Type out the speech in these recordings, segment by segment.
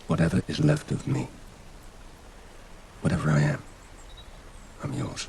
whatever is left of me. Whatever I am, I'm yours.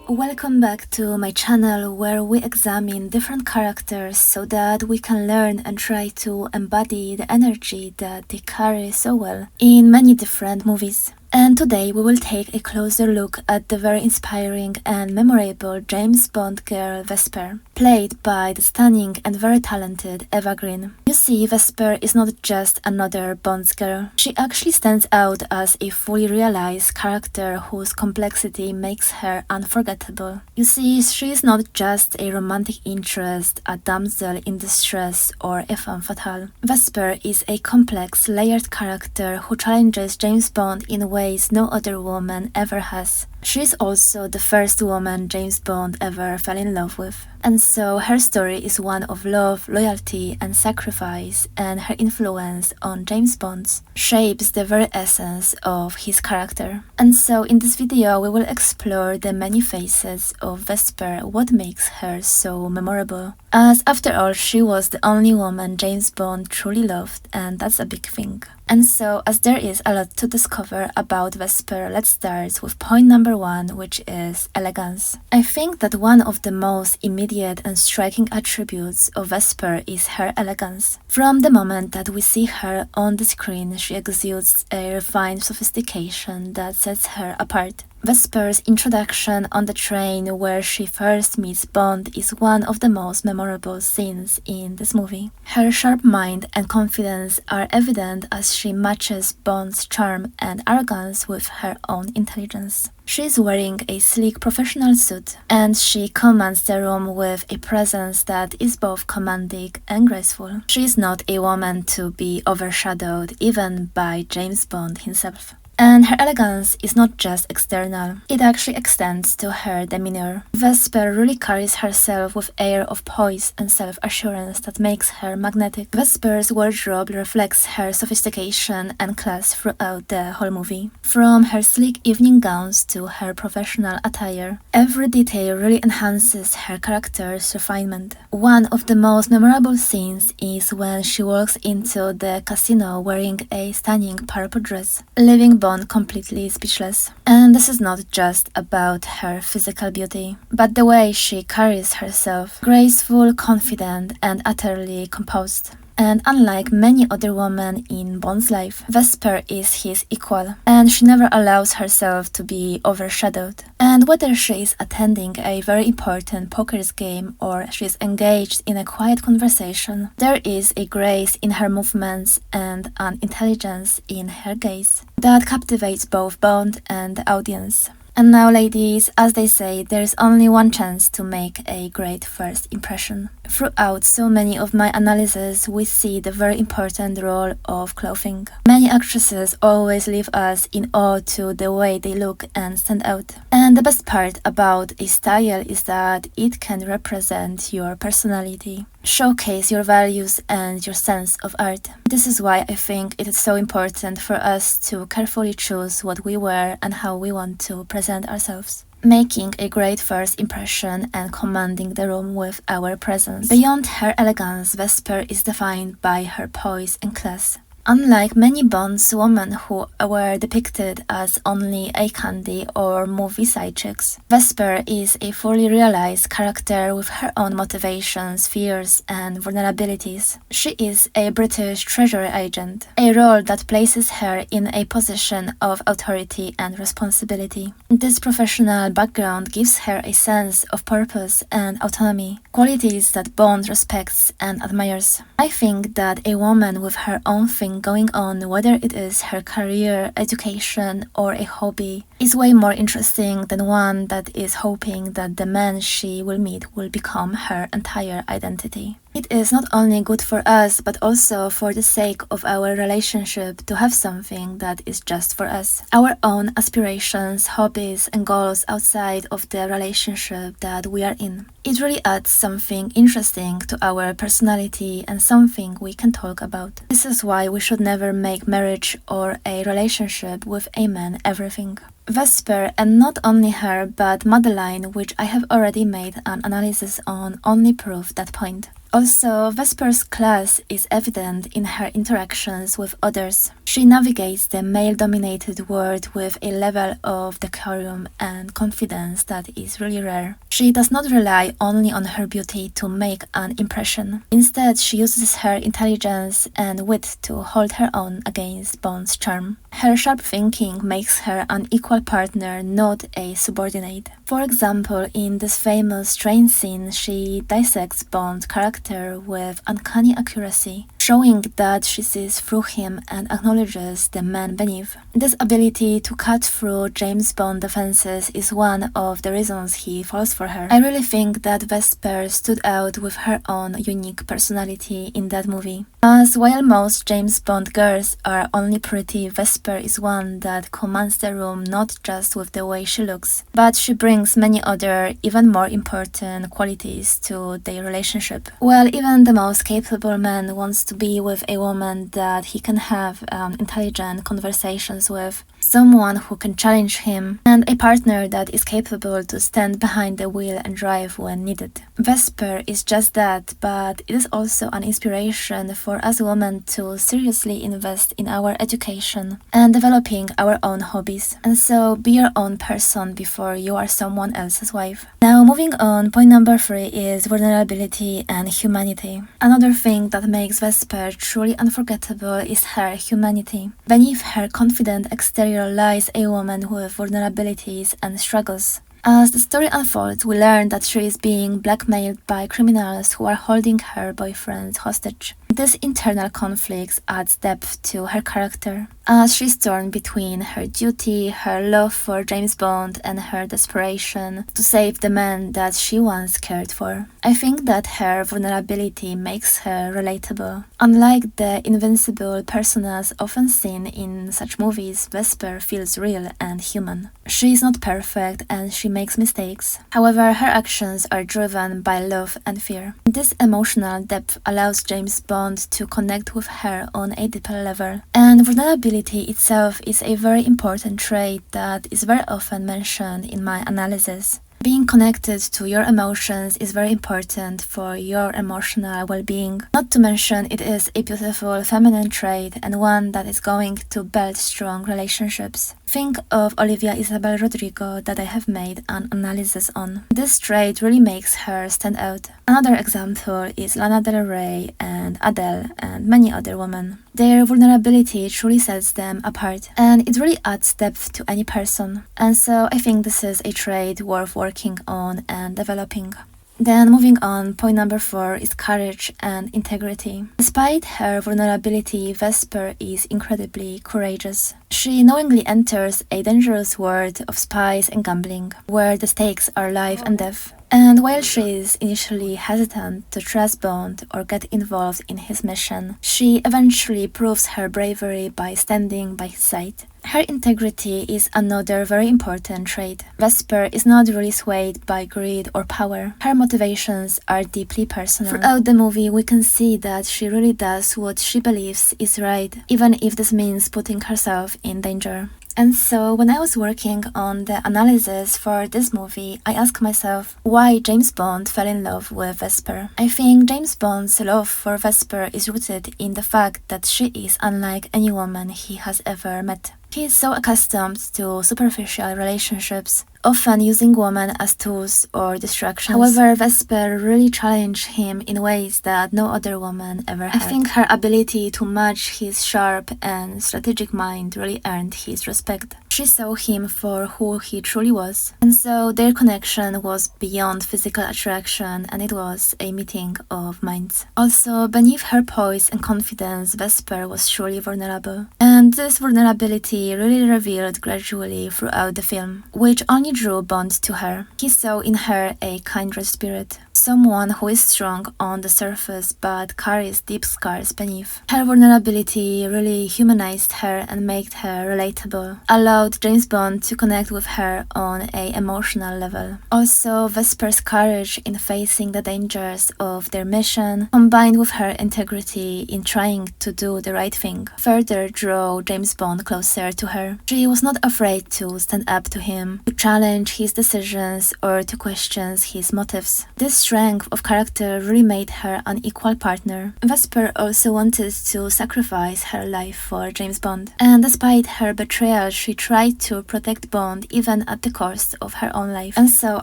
Welcome back to my channel where we examine different characters so that we can learn and try to embody the energy that they carry so well in many different movies. And today we will take a closer look at the very inspiring and memorable James Bond Girl Vesper, played by the stunning and very talented Eva Green. You see, Vesper is not just another Bond girl. She actually stands out as a fully realized character whose complexity makes her unforgettable. You see, she is not just a romantic interest, a damsel in distress, or a femme fatale. Vesper is a complex, layered character who challenges James Bond in ways no other woman ever has. She is also the first woman James Bond ever fell in love with. And so her story is one of love, loyalty and sacrifice, and her influence on James Bond shapes the very essence of his character. And so in this video we will explore the many faces of Vesper, what makes her so memorable. As after all, she was the only woman James Bond truly loved, and that's a big thing. And so, as there is a lot to discover about Vesper, let's start with point number one, which is elegance. I think that one of the most immediate and striking attributes of Vesper is her elegance. From the moment that we see her on the screen, she exudes a refined sophistication that sets her apart. Vesper's introduction on the train where she first meets Bond is one of the most memorable scenes in this movie. Her sharp mind and confidence are evident as she matches Bond's charm and arrogance with her own intelligence. She is wearing a sleek professional suit, and she commands the room with a presence that is both commanding and graceful. She is not a woman to be overshadowed even by James Bond himself. And her elegance is not just external, it actually extends to her demeanor. Vesper really carries herself with air of poise and self-assurance that makes her magnetic. Vesper's wardrobe reflects her sophistication and class throughout the whole movie. From her sleek evening gowns to her professional attire, every detail really enhances her character's refinement. One of the most memorable scenes is when she walks into the casino wearing a stunning purple dress, leaving Bond completely speechless. And this is not just about her physical beauty, but the way she carries herself, graceful, confident, and utterly composed. And unlike many other women in Bond's life, Vesper is his equal, and she never allows herself to be overshadowed. And whether she is attending a very important poker's game or she is engaged in a quiet conversation, there is a grace in her movements and an intelligence in her gaze that captivates both Bond and the audience. And now, ladies, as they say, there is only one chance to make a great first impression. Throughout so many of my analyses, we see the very important role of clothing. Many actresses always leave us in awe to the way they look and stand out. And the best part about a style is that it can represent your personality, showcase your values and your sense of art. This is why I think it is so important for us to carefully choose what we wear and how we want to present ourselves, making a great first impression and commanding the room with our presence. Beyond her elegance, Vesper is defined by her poise and class. Unlike many Bond's women who were depicted as only eye candy or movie side chicks, Vesper is a fully realized character with her own motivations, fears, and vulnerabilities. She is a British treasury agent, a role that places her in a position of authority and responsibility. This professional background gives her a sense of purpose and autonomy, qualities that Bond respects and admires. I think that a woman with her own thing going on, whether it is her career, education, or a hobby, is way more interesting than one that is hoping that the man she will meet will become her entire identity. It is not only good for us, but also for the sake of our relationship to have something that is just for us. Our own aspirations, hobbies, and goals outside of the relationship that we are in. It really adds something interesting to our personality and something we can talk about. This is why we should never make marriage or a relationship with a man everything. Vesper, and not only her, but Madeline, which I have already made an analysis on, only prove that point. Also, Vesper's class is evident in her interactions with others. She navigates the male-dominated world with a level of decorum and confidence that is really rare. She does not rely only on her beauty to make an impression. Instead, she uses her intelligence and wit to hold her own against Bond's charm. Her sharp thinking makes her an equal partner, not a subordinate. For example, in this famous train scene, she dissects Bond's character with uncanny accuracy, showing that she sees through him and acknowledges the man beneath. This ability to cut through James Bond defenses is one of the reasons he falls for her. I really think that Vesper stood out with her own unique personality in that movie. As while most James Bond girls are only pretty, Vesper is one that commands the room not just with the way she looks, but she brings many other, even more important qualities to their relationship. Well, even the most capable man wants to be with a woman that he can have intelligent conversations with, someone who can challenge him, and a partner that is capable to stand behind the wheel and drive when needed. Vesper is just that, but it is also an inspiration for us women to seriously invest in our education and developing our own hobbies. And so be your own person before you are someone else's wife. Now moving on, point number 3 is vulnerability and humanity. Another thing that makes Vesper truly unforgettable is her humanity. Beneath her confident exterior lies a woman with vulnerabilities and struggles. As the story unfolds, we learn that she is being blackmailed by criminals who are holding her boyfriend hostage. This internal conflict adds depth to her character, as she's torn between her duty, her love for James Bond, and her desperation to save the man that she once cared for. I think that her vulnerability makes her relatable. Unlike the invincible personas often seen in such movies, Vesper feels real and human. She is not perfect and she makes mistakes. However, her actions are driven by love and fear. This emotional depth allows James Bond to connect with her on a deeper level. And vulnerability itself is a very important trait that is very often mentioned in my analysis. Being connected to your emotions is very important for your emotional well-being. Not to mention, it is a beautiful feminine trait and one that is going to build strong relationships. Think of Olivia Isabel Rodrigo that I have made an analysis on. This trait really makes her stand out. Another example is Lana Del Rey and Adele and many other women. Their vulnerability truly sets them apart, and it really adds depth to any person. And so I think this is a trait worth working on and developing. Then moving on, point number 4 is courage and integrity. Despite her vulnerability, Vesper is incredibly courageous. She knowingly enters a dangerous world of spies and gambling, where the stakes are life and death. And while she is initially hesitant to trust Bond or get involved in his mission, she eventually proves her bravery by standing by his side. Her integrity is another very important trait. Vesper is not really swayed by greed or power. Her motivations are deeply personal. Throughout the movie, we can see that she really does what she believes is right, even if this means putting herself in danger. And so, when I was working on the analysis for this movie, I asked myself why James Bond fell in love with Vesper. I think James Bond's love for Vesper is rooted in the fact that she is unlike any woman he has ever met. He is so accustomed to superficial relationships, often using women as tools or distractions. However, Vesper really challenged him in ways that no other woman ever had. I think her ability to match his sharp and strategic mind really earned his respect. She saw him for who he truly was, and so their connection was beyond physical attraction, and it was a meeting of minds. Also, beneath her poise and confidence, Vesper was truly vulnerable, and this vulnerability really revealed gradually throughout the film, which only drew Bond to her. He saw in her a kindred spirit, someone who is strong on the surface but carries deep scars beneath. Her vulnerability really humanized her and made her relatable, allowed James Bond to connect with her on an emotional level. Also, Vesper's courage in facing the dangers of their mission, combined with her integrity in trying to do the right thing, further drew James Bond closer to her. She was not afraid to stand up to him, to challenge his decisions or to question his motives. This strength of character really made her an equal partner. Vesper also wanted to sacrifice her life for James Bond, and despite her betrayal, she tried to protect Bond even at the cost of her own life. And so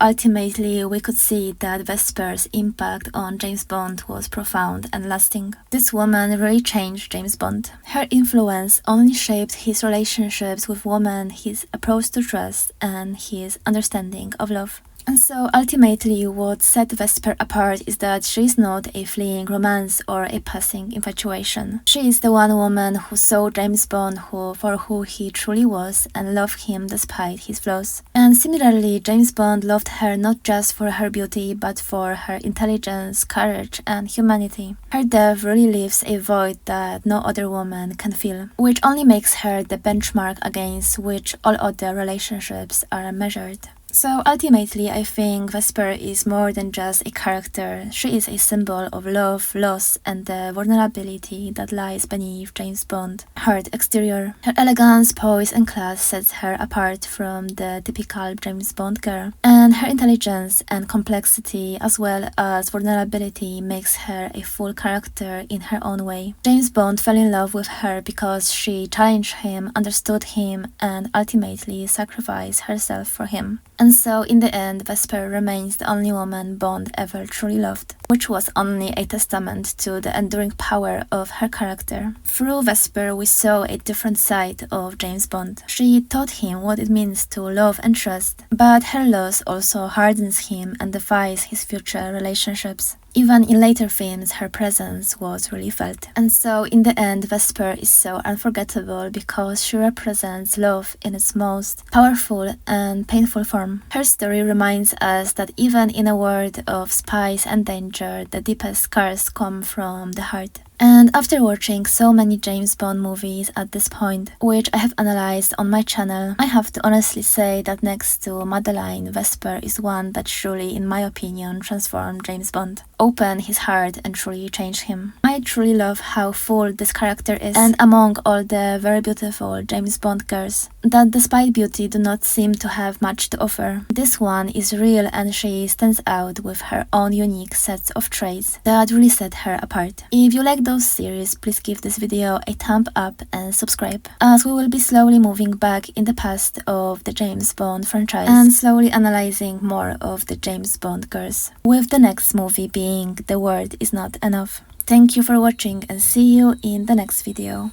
ultimately we could see that Vesper's impact on James Bond was profound and lasting. This woman really changed James Bond. Her influence only shaped his relationships with women, his approach to trust, and his understanding of love. And so ultimately what set Vesper apart is that she is not a fleeting romance or a passing infatuation. She is the one woman who saw James Bond for who he truly was and loved him despite his flaws. And similarly, James Bond loved her not just for her beauty but for her intelligence, courage, and humanity. Her death really leaves a void that no other woman can fill, which only makes her the benchmark against which all other relationships are measured. So ultimately, I think Vesper is more than just a character. She is a symbol of love, loss, and the vulnerability that lies beneath James Bond's hard exterior. Her elegance, poise, and class sets her apart from the typical James Bond girl, and her intelligence and complexity as well as vulnerability makes her a full character in her own way. James Bond fell in love with her because she challenged him, understood him, and ultimately sacrificed herself for him. And so, in the end, Vesper remains the only woman Bond ever truly loved, which was only a testament to the enduring power of her character. Through Vesper, we saw a different side of James Bond. She taught him what it means to love and trust, but her loss also hardens him and defies his future relationships. Even in later films, her presence was really felt. And so, in the end, Vesper is so unforgettable because she represents love in its most powerful and painful form. Her story reminds us that even in a world of spice and danger, the deepest scars come from the heart. And after watching so many James Bond movies at this point, which I have analyzed on my channel, I have to honestly say that next to Madeline, Vesper is one that truly, in my opinion, transformed James Bond, opened his heart and truly changed him. I truly love how full this character is, and among all the very beautiful James Bond girls, that despite beauty do not seem to have much to offer. This one is real and she stands out with her own unique sets of traits that really set her apart. If you like those series, please give this video a thumb up and subscribe, as we will be slowly moving back in the past of the James Bond franchise and slowly analyzing more of the James Bond girls, with the next movie being The World Is Not Enough. Thank you for watching and see you in the next video.